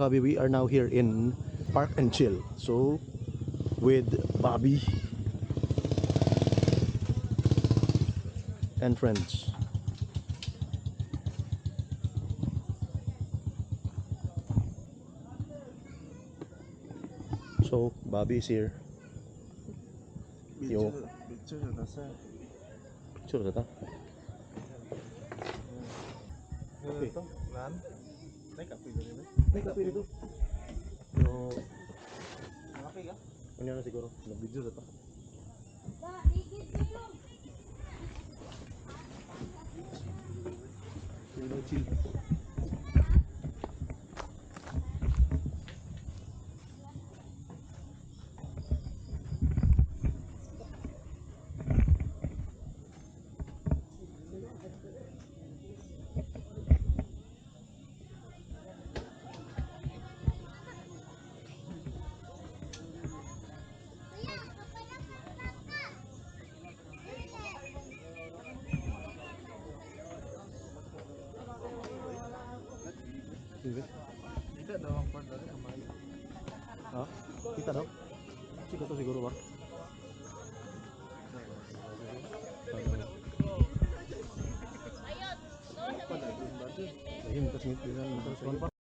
Bobby, we are now here in Park and Chill. So, with Bobby and friends. So, Bobby is here. Yo. Picture na sa. Picture na ta. Okay. Ito, lan. May kape dito. May kape dito. Pero, Kape ka? ano na siguro? Nag-video na ta. Chill. Kita daw ang part dali kamay. Ha? Kita daw? Sika to siguro ba? Ayun, tas ngit.